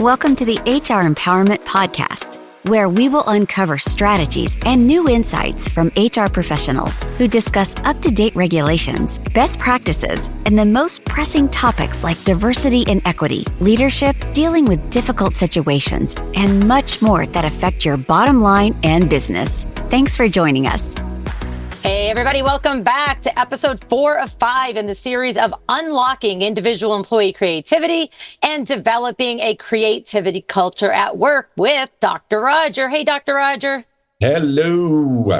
Welcome to the HR Empowerment Podcast, where we will uncover strategies and new insights from HR professionals who discuss up-to-date regulations, best practices, and the most pressing topics like diversity and equity, leadership, dealing with difficult situations, and much more that affect your bottom line and business. Thanks for joining us. Hey, everybody, welcome back to episode 4 of 5 in the series of unlocking individual employee creativity and developing a creativity culture at work with Dr. Roger. Hey, Dr. Roger. Hello.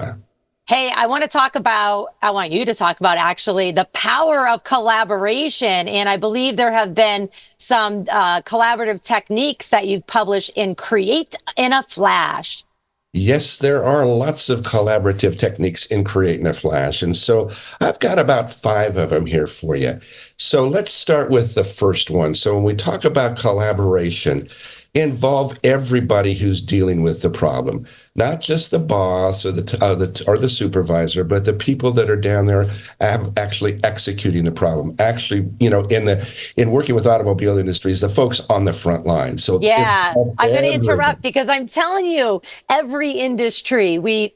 Hey, I want you to talk about actually the power of collaboration. And I believe there have been some collaborative techniques that you've published in Create in a Flash. Yes, there are lots of collaborative techniques in Create in a Flash. And so I've got about 5 of them here for you. So let's start with the first one. So when we talk about collaboration, involve everybody who's dealing with the problem, not just the boss or the supervisor, but the people that are down there actually executing the problem. Actually, in working with automobile industries, the folks on the front line. So yeah, I'm going to interrupt because I'm telling you, every industry we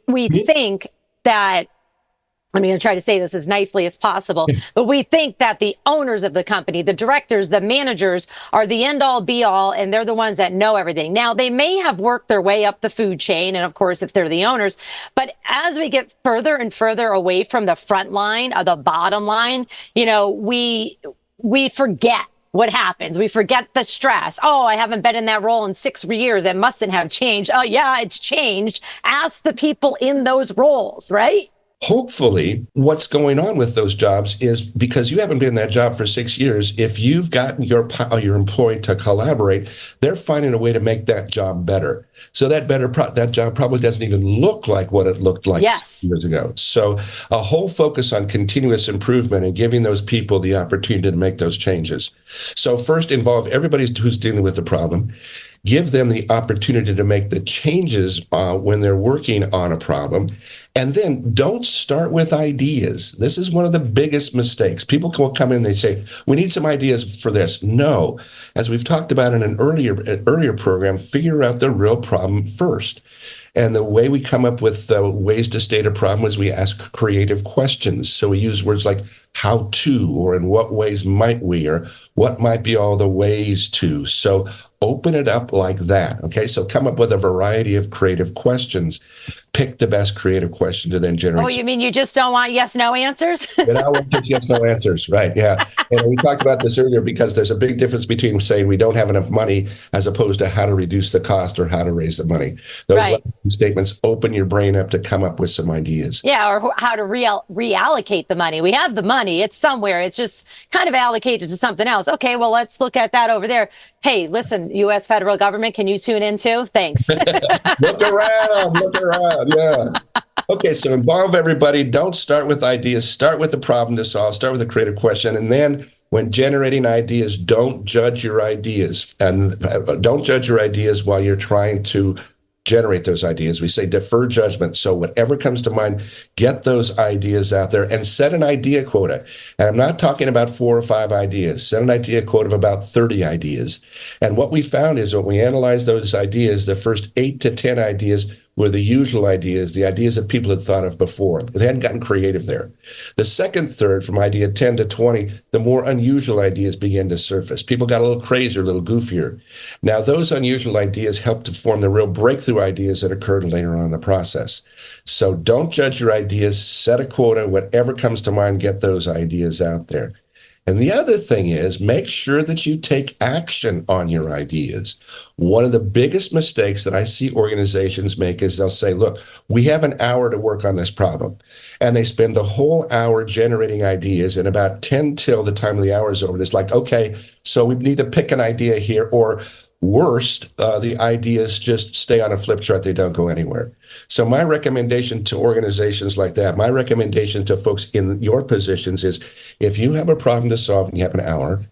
think that. I'm going to try to say this as nicely as possible, but we think that the owners of the company, the directors, the managers are the end all be all, and they're the ones that know everything. Now, they may have worked their way up the food chain, and of course, if they're the owners, but as we get further and further away from the front line or the bottom line, we forget what happens. We forget the stress. Oh, I haven't been in that role in 6 years. It mustn't have changed. Oh, yeah, it's changed. Ask the people in those roles, right? Hopefully, what's going on with those jobs is because you haven't been in that job for 6 years, if you've gotten your employee to collaborate, they're finding a way to make that job better. So that job probably doesn't even look like what it looked like 6 years ago. So a whole focus on continuous improvement and giving those people the opportunity to make those changes. So first, involve everybody who's dealing with the problem. Give them the opportunity to make the changes when they're working on a problem. And then don't start with ideas. This is one of the biggest mistakes. People will come in and they say, we need some ideas for this. No, as we've talked about in an earlier program, figure out the real problem first. And the way we come up with ways to state a problem is we ask creative questions. So we use words like how to, or in what ways might we, or what might be all the ways to. So open it up like that. Okay, so come up with a variety of creative questions. Pick the best creative question to then generate. Oh, you mean you just don't want yes, no answers? You don't want just yes, no answers, right? Yeah. And we talked about this earlier because there's a big difference between saying we don't have enough money as opposed to how to reduce the cost or how to raise the money. Those statements open your brain up to come up with some ideas. Yeah, or how to reallocate the money. We have the money. It's somewhere. It's just kind of allocated to something else. Okay, well, let's look at that over there. Hey, listen, U.S. federal government, can you tune in too? Thanks. Look around. Yeah. Okay, so involve everybody. Don't start with ideas. Start with a problem to solve. Start with a creative question. And then when generating ideas, don't judge your ideas. And don't judge your ideas while you're trying to generate those ideas. We say defer judgment. So whatever comes to mind, get those ideas out there and set an idea quota. And I'm not talking about 4 or 5 ideas. Set an idea quota of about 30 ideas. And what we found is when we analyzed those ideas, the first 8 to 10 ideas were the usual ideas, the ideas that people had thought of before. They hadn't gotten creative there. The second third, from idea 10 to 20, the more unusual ideas began to surface. People got a little crazier, a little goofier. Now, those unusual ideas helped to form the real breakthrough ideas that occurred later on in the process. So don't judge your ideas, set a quota, whatever comes to mind, get those ideas out there. And the other thing is make sure that you take action on your ideas. One of the biggest mistakes that I see organizations make is they'll say, look, we have an hour to work on this problem. And they spend the whole hour generating ideas, and about 10 till the time of the hour is over, it's like, okay, so we need to pick an idea here, or worst, the ideas just stay on a flip chart. They don't go anywhere. So my recommendation to organizations like that, my recommendation to folks in your positions is if you have a problem to solve and you have an hour,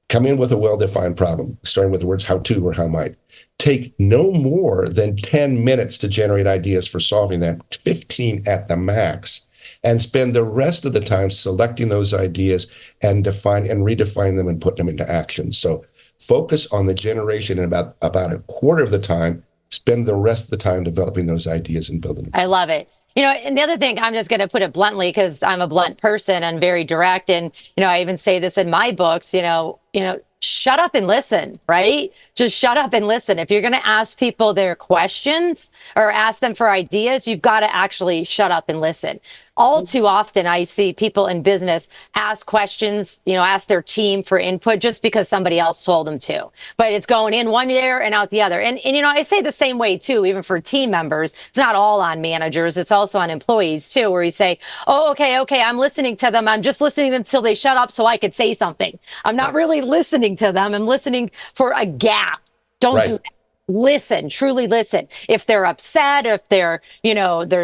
come in with a well-defined problem, starting with the words how to or how might. Take no more than 10 minutes to generate ideas for solving that, 15 at the max, and spend the rest of the time selecting those ideas and define and redefine them and put them into action. So focus on the generation, and about a quarter of the time, spend the rest of the time developing those ideas and building them. I love it. And the other thing, I'm just going to put it bluntly because I'm a blunt person and very direct. And, I even say this in my books, shut up and listen, right? Just shut up and listen. If you're going to ask people their questions or ask them for ideas, you've got to actually shut up and listen. All too often, I see people in business ask questions, ask their team for input just because somebody else told them to. But it's going in one ear and out the other. And I say the same way, too, even for team members. It's not all on managers. It's also on employees, too, where you say, oh, okay, I'm listening to them. I'm just listening to them until they shut up so I could say something. I'm not really listening to them. I'm listening for a gap. Don't do that. Listen, truly listen. If they're upset, if they're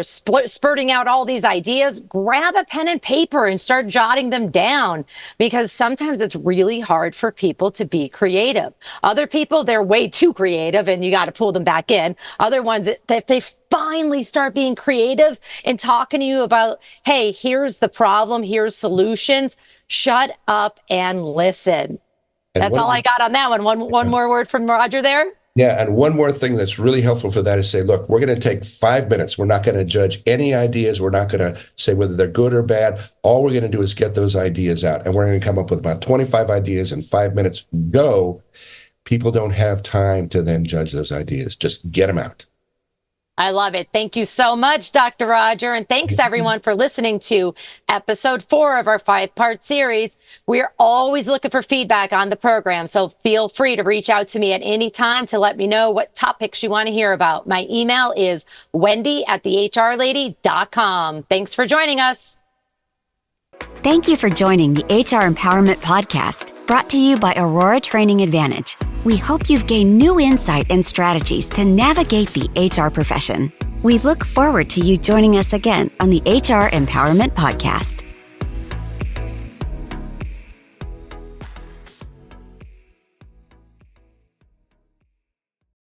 spurting out all these ideas, grab a pen and paper and start jotting them down, because sometimes it's really hard for people to be creative. Other people, they're way too creative and you got to pull them back in. Other ones, if they finally start being creative and talking to you about, hey, here's the problem, here's solutions, shut up and listen. That's all I got on that one. One more word from Roger there. Yeah. And one more thing that's really helpful for that is say, look, we're going to take 5 minutes. We're not going to judge any ideas. We're not going to say whether they're good or bad. All we're going to do is get those ideas out. And we're going to come up with about 25 ideas in 5 minutes. Go. People don't have time to then judge those ideas. Just get them out. I love it. Thank you so much, Dr. Roger. And thanks everyone for listening to episode 4 of our 5-part series. We're always looking for feedback on the program. So feel free to reach out to me at any time to let me know what topics you want to hear about. My email is wendy@thehrlady.com. Thanks for joining us. Thank you for joining the HR Empowerment Podcast, brought to you by Aurora Training Advantage. We hope you've gained new insight and strategies to navigate the HR profession. We look forward to you joining us again on the HR Empowerment Podcast.